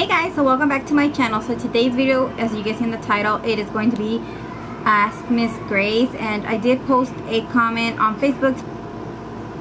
Hey guys, so welcome back to my channel. So today's video, as you guys see in the title, it is going to be Ask Miss Grace, and I did post a comment on Facebook,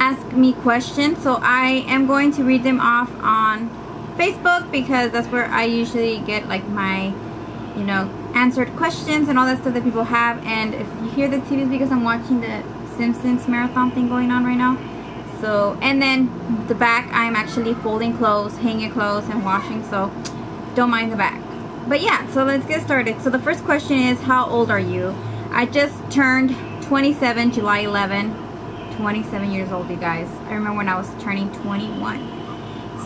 ask me questions, so I am going to read them off on Facebook because that's where I usually get like my, you know, answered questions and all that stuff that people have. And if you hear the TV, it's because I'm watching the Simpsons marathon thing going on right now. So, and then the back, I'm actually folding clothes, hanging clothes, and washing, so don't mind the back. But yeah, so let's get started. So the first question is, how old are you? I just turned 27, July 11. 27 years old, you guys. I remember when I was turning 21.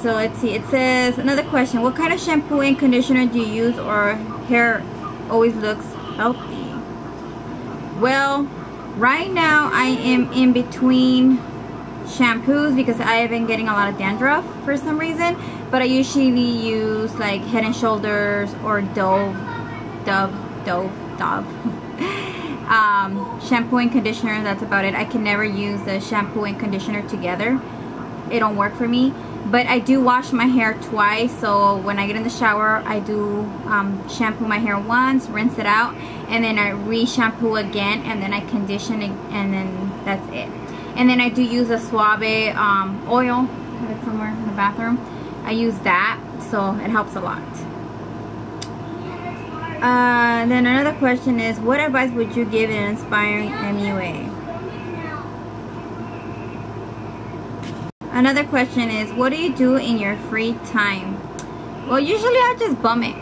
So let's see, it says, another question, what kind of shampoo and conditioner do you use, or hair always looks healthy? Well, right now I am in between shampoos because I have been getting a lot of dandruff for some reason, but I usually use like Head and Shoulders or Dove shampoo and conditioner. That's about it. I can never use the shampoo and conditioner together. It don't work for me. But I do wash my hair twice, so when I get in the shower I do shampoo my hair once, rinse it out, and then I re-shampoo again, and then I condition it, and then that's it. And then I do use a Suave oil. I have it somewhere in the bathroom. I use that, so it helps a lot. Then another question is, what advice would you give in an inspiring MUA? Another question is, what do you do in your free time? Well, usually I just bum it.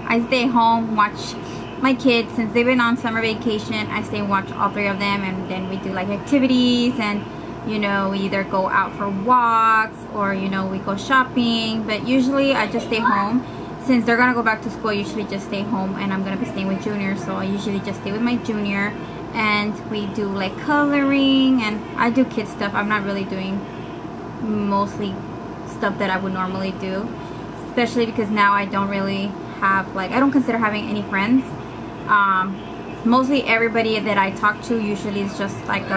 I stay home, watch my kids. Since they've been on summer vacation, I stay and watch all three of them, and then we do like activities, and you know, we either go out for walks or, you know, we go shopping. But usually I just stay home. Since they're gonna go back to school, I usually just stay home, and I'm gonna be staying with Junior, so I usually just stay with my Junior, and we do like coloring, and I do kid stuff. I'm not really doing mostly stuff that I would normally do, especially because now I don't really have, like, I don't consider having any friends. Mostly everybody that I talk to usually is just like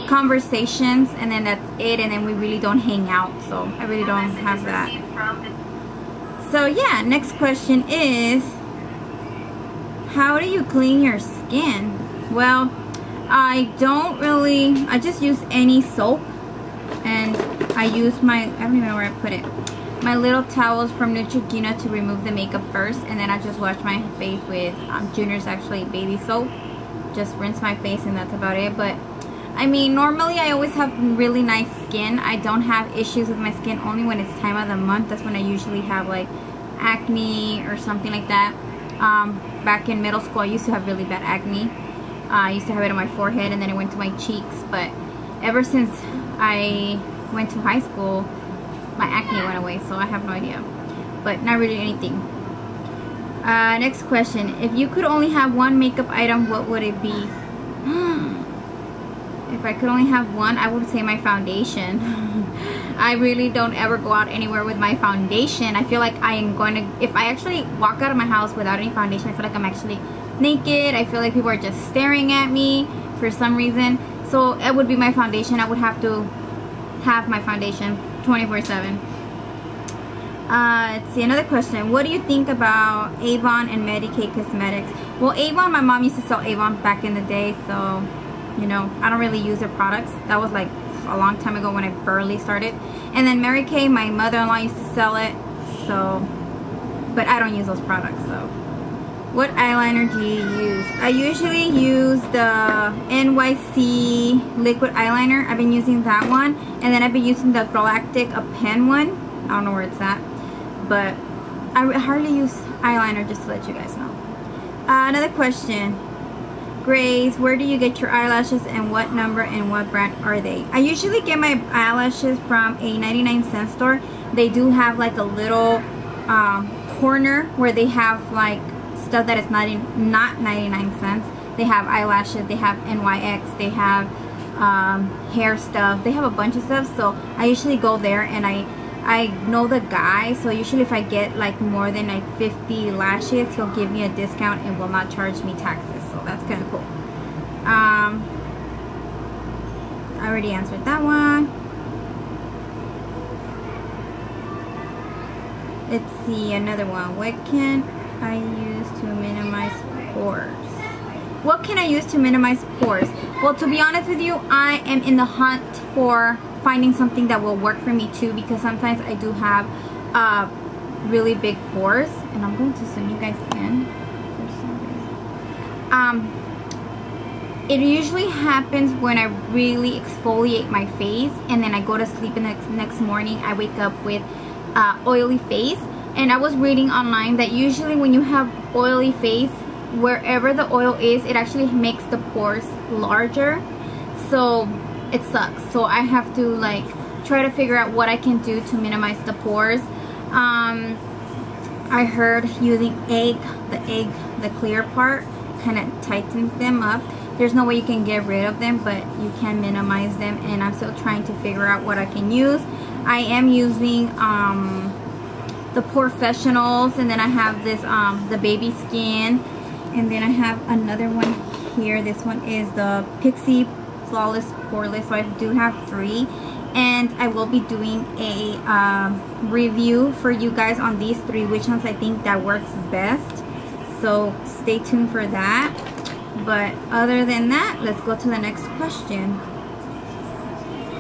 conversations, and then that's it, and then we really don't hang out, so I really don't have that. So yeah, next question is, how do you clean your skin? Well, I just use any soap, and I use my, I don't even know where I put it, my little towels from Neutrogena to remove the makeup first, and then I just wash my face with Junior's actually baby soap. Just rinse my face, and that's about it. But I mean, normally I always have really nice skin. I don't have issues with my skin, only when it's time of the month. That's when I usually have like acne or something like that. Back in middle school I used to have really bad acne. I used to have it on my forehead, and then it went to my cheeks, but ever since I went to high school, my acne went away, so I have no idea, but not really anything. Next question, if you could only have one makeup item, what would it be? If I could only have one, I would say my foundation. I really don't ever go out anywhere with my foundation. I feel like I am going to, if I actually walk out of my house without any foundation, I feel like I'm actually naked. I feel like people are just staring at me for some reason. So it would be my foundation. I would have to have my foundation 24/7. Let's see, another question. What do you think about Avon and Medicaid Cosmetics? Well, Avon, my mom used to sell Avon back in the day, so you know, I don't really use their products. That was like a long time ago when I barely started. And then Mary Kay, my mother-in-law used to sell it, so, but I don't use those products. So what eyeliner do you use? I usually use the NYC liquid eyeliner. I've been using that one, and then I've been using the Galactic pen one. I don't know where it's at, but I hardly use eyeliner, just to let you guys know. Another question, Grace, where do you get your eyelashes, and what number and what brand are they? I usually get my eyelashes from a 99-cent store. They do have like a little corner where they have like stuff that is not 99 cents. They have eyelashes, they have NYX, they have hair stuff, they have a bunch of stuff. So I usually go there, and I know the guy, so usually if I get like more than like 50 lashes, he'll give me a discount and will not charge me taxes, so that's kind of cool. I already answered that one. let's see, another one. What can I use to minimize pores? What can I use to minimize pores? Well, to be honest with you, I am in the hunt for finding something that will work for me too, because sometimes I do have really big pores, and I'm going to zoom you guys in for some reason. It usually happens when I really exfoliate my face, and then I go to sleep, and the next morning I wake up with oily face. And I was reading online that usually when you have oily face, wherever the oil is, it actually makes the pores larger, so it sucks. So I have to like try to figure out what I can do to minimize the pores. I heard using the clear part kind of tightens them up. There's no way you can get rid of them, but you can minimize them, and I'm still trying to figure out what I can use. I am using the Professionals, and then I have this the Baby Skin, and then I have another one here. This one is the Pixie Flawless Poreless. So I do have 3, and I will be doing a review for you guys on these 3, which ones I think that works best, so stay tuned for that. But other than that, let's go to the next question.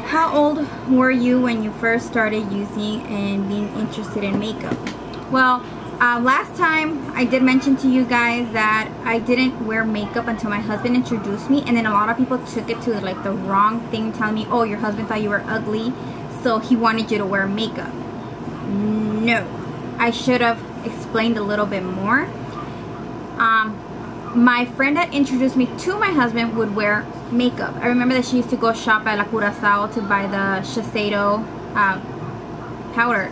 How old were you when you first started using and being interested in makeup? Well, last time I did mention to you guys that I didn't wear makeup until my husband introduced me, and then a lot of people took it to like the wrong thing, telling me, oh, your husband thought you were ugly, so he wanted you to wear makeup. No, I should have explained a little bit more. My friend that introduced me to my husband would wear makeup. I remember that she used to go shop at La Curazao to buy the Shiseido powder.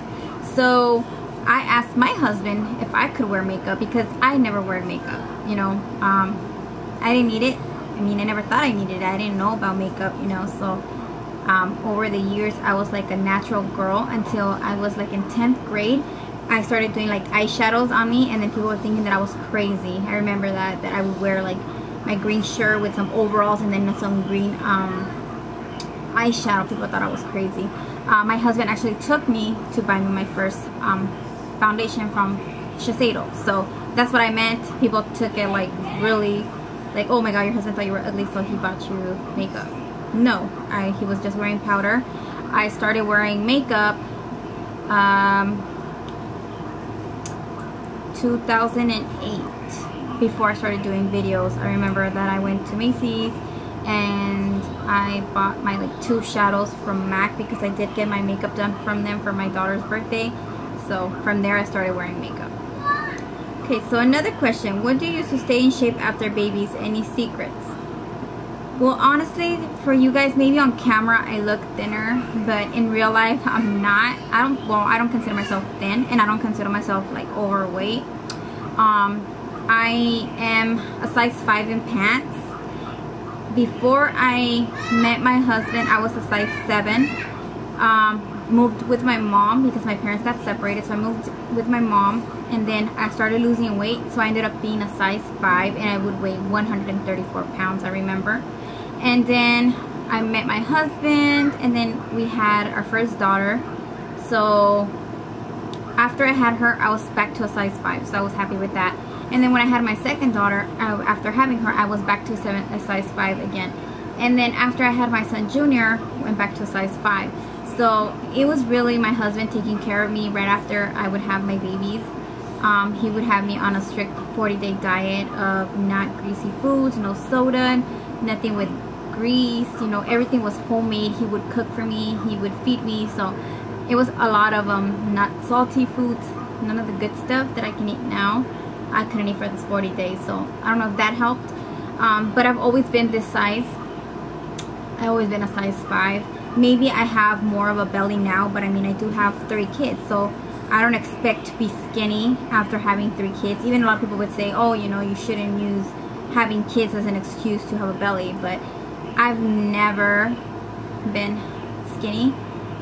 So I asked my husband if I could wear makeup, because I never wear makeup, you know. I didn't need it. I mean, I never thought I needed it. I didn't know about makeup, you know. So over the years, I was like a natural girl until I was like in 10th grade. I started doing like eyeshadows on me, and then people were thinking that I was crazy. I remember that I would wear like my green shirt with some overalls and then some green eyeshadow. People thought I was crazy. My husband actually took me to buy me my first foundation from Shiseido. So that's what I meant. People took it like really like, oh my god, your husband thought you were ugly, so he bought you makeup. No, he was just wearing powder. I started wearing makeup 2008, before I started doing videos. I remember that I went to Macy's and I bought my like 2 shadows from MAC, because I did get my makeup done from them for my daughter's birthday. So from there I started wearing makeup. Okay, so another question. What do you use to stay in shape after babies? Any secrets? Well, honestly, for you guys, maybe on camera I look thinner, but in real life I'm not. I don't consider myself thin, and I don't consider myself like overweight. I am a size 5 in pants. Before I met my husband, I was a size 7. Moved with my mom because my parents got separated, so I moved with my mom, and then I started losing weight, so I ended up being a size 5, and I would weigh 134 pounds, I remember. And then I met my husband, and then we had our first daughter. So after I had her, I was back to a size 5, so I was happy with that. And then when I had my second daughter, after having her, I was back to a size 5 again. And then after I had my son Junior, went back to a size 5. So it was really my husband taking care of me right after I would have my babies. He would have me on a strict 40-day diet of not greasy foods, no soda, nothing with grease, you know, everything was homemade. He would cook for me, he would feed me, so it was a lot of not salty foods, none of the good stuff that I can eat now. I couldn't eat for this 40 days, so I don't know if that helped. But I've always been this size. I've always been a size 5. Maybe I have more of a belly now, but I mean, I do have 3 kids, so I don't expect to be skinny after having 3 kids. Even a lot of people would say, oh, you know, you shouldn't use having kids as an excuse to have a belly, but I've never been skinny,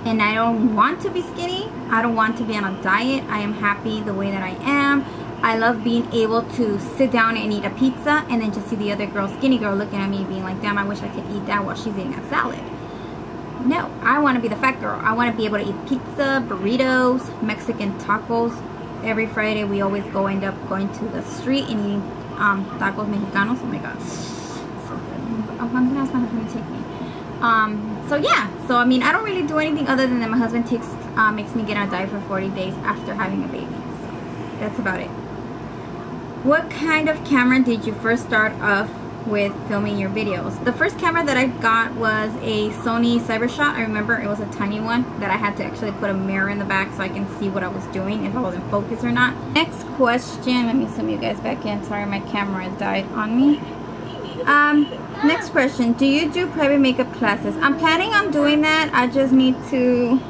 and I don't want to be skinny. I don't want to be on a diet. I am happy the way that I am. I love being able to sit down and eat a pizza and then just see the other girl, skinny girl, looking at me being like, damn, I wish I could eat that while she's eating a salad. No, I want to be the fat girl. I want to be able to eat pizza, burritos, Mexican tacos. Every Friday we always end up going to the street and eating tacos mexicanos. Oh my god, so good. I'm gonna ask my husband to take me. So yeah, so I mean, I don't really do anything other than that my husband makes me get on a diet for 40 days after having a baby. So that's about it. What kind of camera did you first start off with filming your videos? The first camera that I got was a Sony Cybershot. I remember it was a tiny one that I had to actually put a mirror in the back so I can see what I was doing, if I was in focus or not. Next question, let me zoom you guys back in. Sorry, my camera died on me. Next question, do you do private makeup classes? I'm planning on doing that. I just need to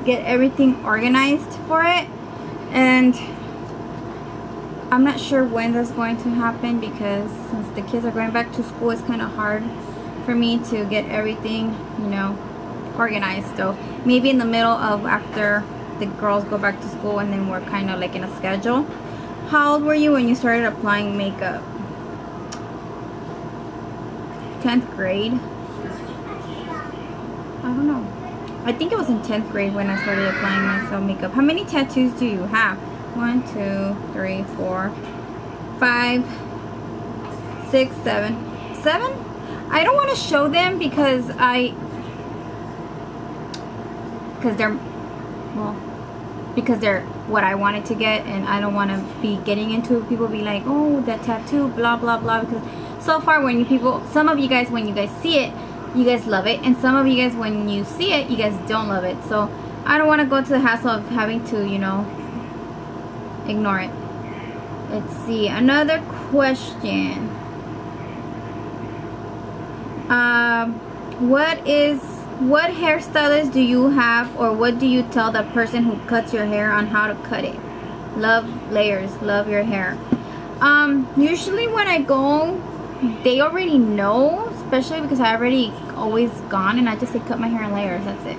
get everything organized for it, and I'm not sure when that's going to happen, because since the kids are going back to school, it's kind of hard for me to get everything, you know, organized. So maybe in the middle of after the girls go back to school, and then we're kind of like in a schedule. How old were you when you started applying makeup? 10th grade. I don't know. I think it was in 10th grade when I started applying myself makeup. How many tattoos do you have? 1, 2, 3, 4, 5, 6, 7. 7? I don't want to show them because they're what I wanted to get, and I don't want to be getting into it. People be like, oh, that tattoo, blah blah blah. Because so far, some of you guys, when you guys see it, you guys love it, and some of you guys, when you see it, you guys don't love it. So I don't want to go to the hassle of having to, you know, ignore it. Let's see, another question. What hairstylist do you have, or what do you tell the person who cuts your hair on how to cut it? Love layers, love your hair. Usually when I go, they already know, especially because I already always gone, and I just say cut my hair in layers, that's it.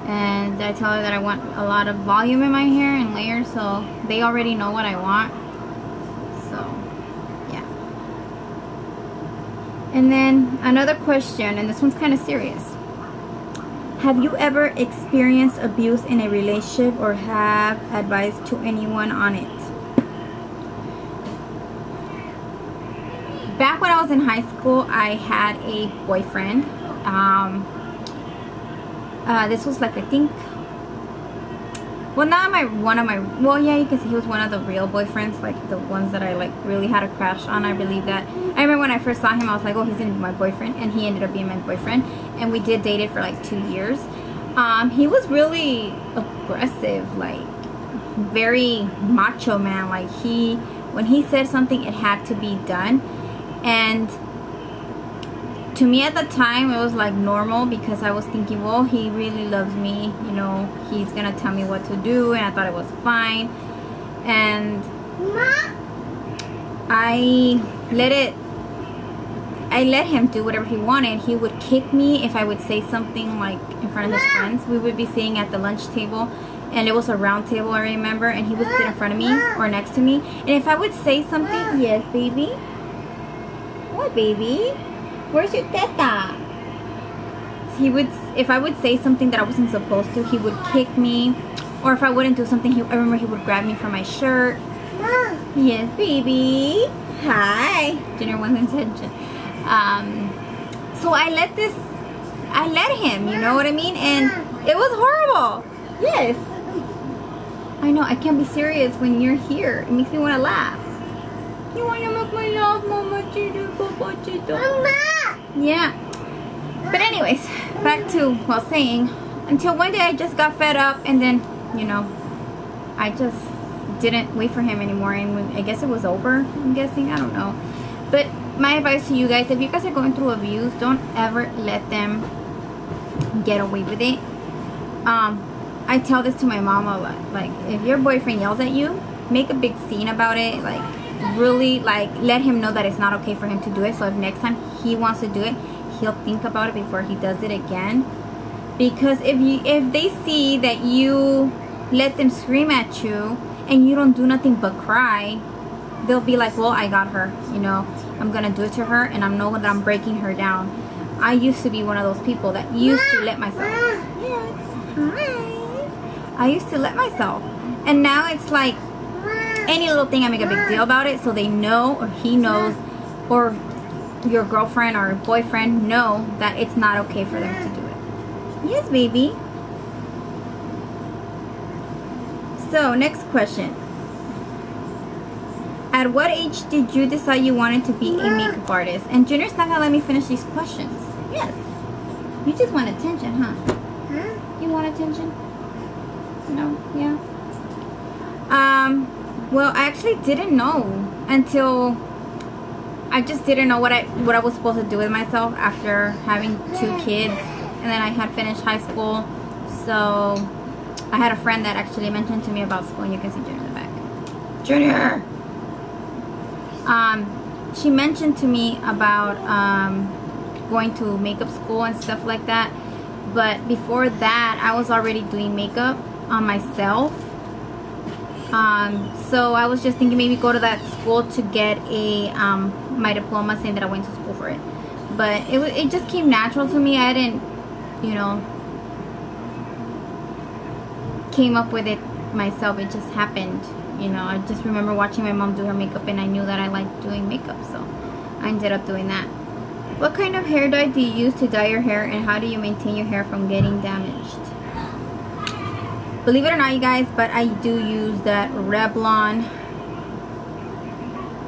And I tell her that I want a lot of volume in my hair and layers, so they already know what I want. So yeah. And then another question, and this one's kind of serious. Have you ever experienced abuse in a relationship, or have advice to anyone on it? Back when I was in high school, I had a boyfriend. This was like, I think, well, not well, yeah, you can see he was one of the real boyfriends, like the ones that I like really had a crush on. I believe that. I remember when I first saw him, I was like, oh, he's gonna be my boyfriend, and he ended up being my boyfriend, and we did date it for like 2 years. He was really aggressive, like very macho man. Like when he said something, it had to be done. And to me at the time, it was like normal, because I was thinking, well, he really loves me, you know, he's gonna tell me what to do, and I thought it was fine. And I let him do whatever he wanted. He would kick me if I would say something like in front of his friends. We would be sitting at the lunch table, and it was a round table, I remember, and he would sit in front of me or next to me, and if I would say something, yes, baby? What, baby? Where's your teta? If I would say something that I wasn't supposed to, he would kick me. Or if I wouldn't do something, I remember he would grab me from my shirt. Yes, baby. Hi. Junior wants attention. So I let him, you know what I mean? And it was horrible. Yes. I know, I can't be serious when you're here. It makes me want to laugh. You want to make me laugh, Mama Chito, Papa Chito? Mama! Yeah. But anyways, back to what I was saying. Until one day I just got fed up, and then, you know, I just didn't wait for him anymore, and I guess it was over, I'm guessing. I don't know. But my advice to you guys, if you guys are going through abuse, don't ever let them get away with it. I tell this to my mom a lot. Like, if your boyfriend yells at you, make a big scene about it. Like, really, like, let him know that it's not okay for him to do it. So if next time he wants to do it, he'll think about it before he does it again. Because if they see that you let them scream at you and you don't do nothing but cry, they'll be like, well, I got her, you know, I'm gonna do it to her, and I know that I'm breaking her down. I used to be one of those people that used to let myself. Yes. Hi. I used to let myself. And now it's like any little thing I make a big deal about it, so they know, or he knows, or your girlfriend or boyfriend know that it's not okay for them to do it. Yes, baby. So, next question. At what age did you decide you wanted to be a makeup artist? And Junior's not gonna let me finish these questions. Yes. You just want attention, huh? You want attention? No? Yeah? Well, I actually didn't know until I just didn't know what I was supposed to do with myself after having 2 kids, and then I had finished high school. So I had a friend that actually mentioned to me about school, and you can see Junior in the back. Junior! She mentioned to me about going to makeup school and stuff like that. But before that, I was already doing makeup on myself. So I was just thinking maybe go to that school to get a my diploma saying that I went to school for it. But it just came natural to me. I didn't, you know, came up with it myself. It just happened. You know, I just remember watching my mom do her makeup, and I knew that I liked doing makeup, so I ended up doing that. What kind of hair dye do you use to dye your hair, and how do you maintain your hair from getting damaged? Believe it or not, you guys, but I do use that Revlon,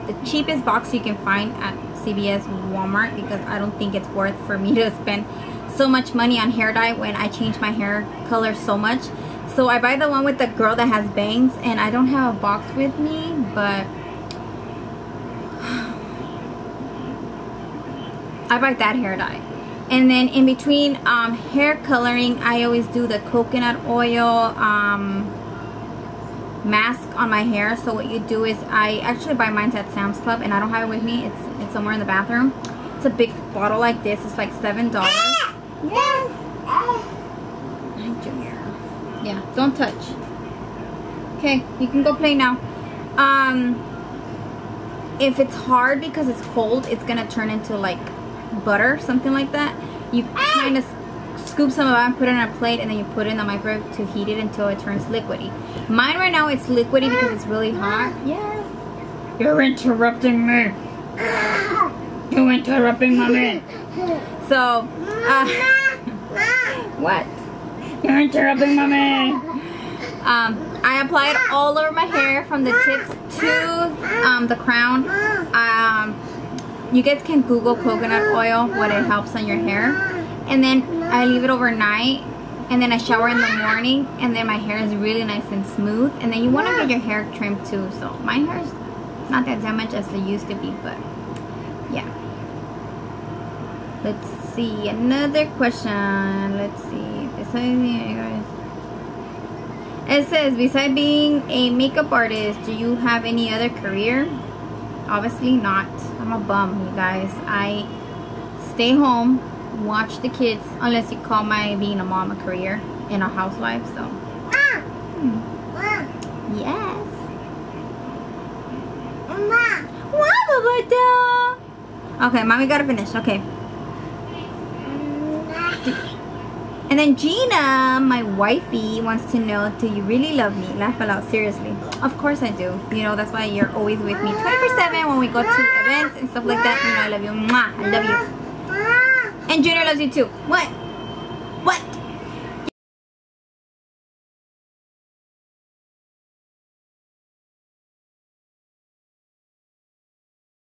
the cheapest box you can find at CVS, Walmart, because I don't think it's worth for me to spend so much money on hair dye when I change my hair color so much. So I buy the one with the girl that has bangs, and I don't have a box with me, but I buy that hair dye. And then in between hair coloring, I always do the coconut oil mask on my hair. So what you do is, I actually buy mine at Sam's Club, and I don't have it with me. It's somewhere in the bathroom. It's a big bottle like this. It's like $7. Yes. Yeah, don't touch. Okay, you can go play now. If it's hard because it's cold, it's gonna turn into like butter, something like that. You kind of scoop some of it and put it on a plate, and then you put it in the microwave to heat it until it turns liquidy. Mine right now, it's liquidy because it's really hot. Yes. You're interrupting me. You're interrupting mommy. So, what? You're interrupting mommy. I apply it all over my hair from the tips to the crown. You guys can Google coconut oil, what it helps on your hair. And then I leave it overnight, and then I shower in the morning, and then my hair is really nice and smooth. And then you want to get your hair trimmed too. So my hair is not that damaged as it used to be, but yeah. Let's see, another question. Let's see. It says, besides being a makeup artist, do you have any other career? Obviously not. I'm a bum, you guys. I stay home, watch the kids, unless you call my being a mom a career and a housewife. So yes. Okay, mommy gotta finish. Okay. And then Gina, my wifey, wants to know, do you really love me? Laugh aloud, seriously. Of course I do. You know, that's why you're always with me 24/7 when we go to events and stuff like that. You know, I love you. Mwah, I love you. And Junior loves you too. What?